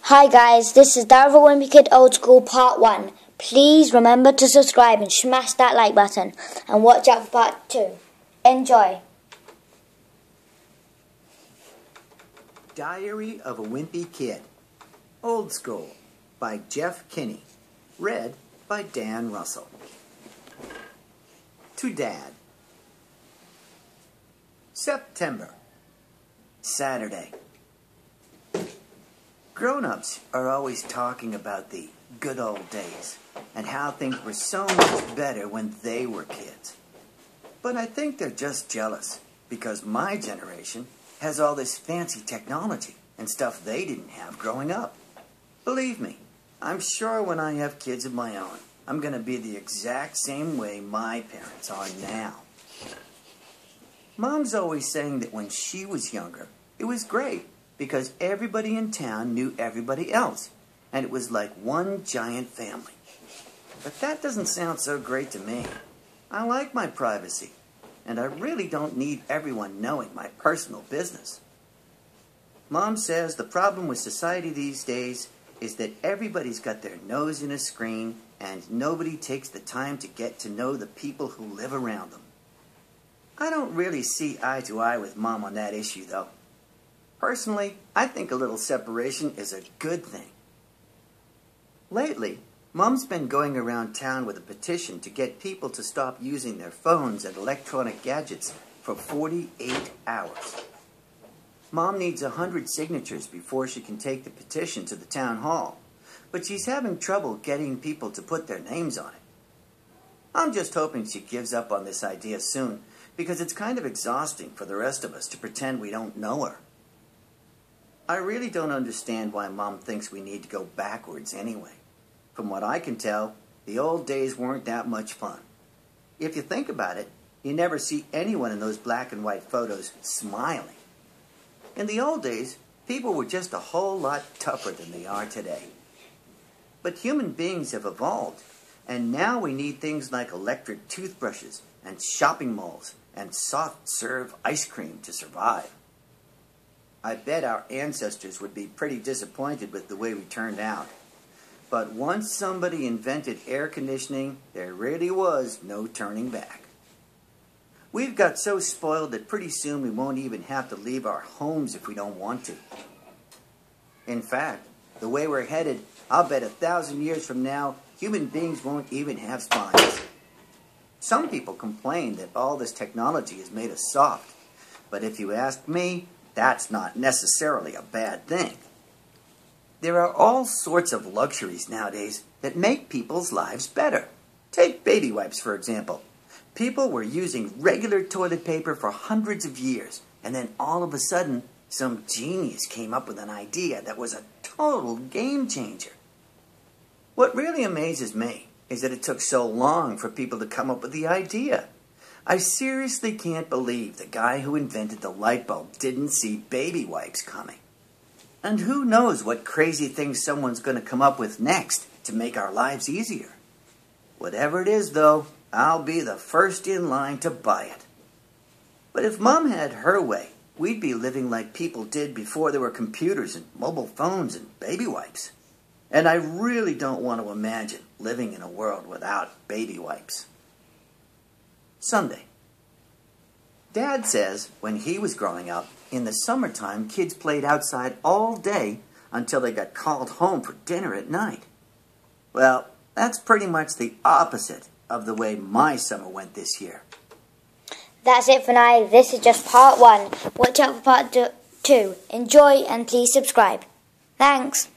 Hi guys, this is Dara the Wimpy Kid Old School Part 1. Please remember to subscribe and smash that like button. And watch out for Part 2. Enjoy. Diary of a Wimpy Kid. Old School by Jeff Kinney. Read by Dan Russell. To Dad. September. Saturday. Grown-ups are always talking about the good old days and how things were so much better when they were kids. But I think they're just jealous because my generation has all this fancy technology and stuff they didn't have growing up. Believe me, I'm sure when I have kids of my own, I'm going to be the exact same way my parents are now. Mom's always saying that when she was younger, it was great because everybody in town knew everybody else, and it was like one giant family. But that doesn't sound so great to me. I like my privacy, and I really don't need everyone knowing my personal business. Mom says the problem with society these days is that everybody's got their nose in a screen, and nobody takes the time to get to know the people who live around them. I don't really see eye to eye with Mom on that issue, though. Personally, I think a little separation is a good thing. Lately, Mom's been going around town with a petition to get people to stop using their phones and electronic gadgets for 48 hours. Mom needs 100 signatures before she can take the petition to the town hall, but she's having trouble getting people to put their names on it. I'm just hoping she gives up on this idea soon, because it's kind of exhausting for the rest of us to pretend we don't know her. I really don't understand why Mom thinks we need to go backwards anyway. From what I can tell, the old days weren't that much fun. If you think about it, you never see anyone in those black and white photos smiling. In the old days, people were just a whole lot tougher than they are today. But human beings have evolved, and now we need things like electric toothbrushes and shopping malls and soft-serve ice cream to survive. I bet our ancestors would be pretty disappointed with the way we turned out. But once somebody invented air conditioning, there really was no turning back. We've got so spoiled that pretty soon we won't even have to leave our homes if we don't want to. In fact, the way we're headed, I'll bet 1,000 years from now, human beings won't even have spines. Some people complain that all this technology has made us soft. But if you ask me, that's not necessarily a bad thing. There are all sorts of luxuries nowadays that make people's lives better. Take baby wipes, for example. People were using regular toilet paper for hundreds of years, and then all of a sudden, some genius came up with an idea that was a total game changer. What really amazes me is that it took so long for people to come up with the idea. I seriously can't believe the guy who invented the light bulb didn't see baby wipes coming. And who knows what crazy things someone's going to come up with next to make our lives easier. Whatever it is, though, I'll be the first in line to buy it. But if Mom had her way, we'd be living like people did before there were computers and mobile phones and baby wipes. And I really don't want to imagine living in a world without baby wipes. Sunday. Dad says when he was growing up, in the summertime, kids played outside all day until they got called home for dinner at night. Well, that's pretty much the opposite of the way my summer went this year. That's it for now. This is just Part 1. Watch out for Part 2. Enjoy and please subscribe. Thanks.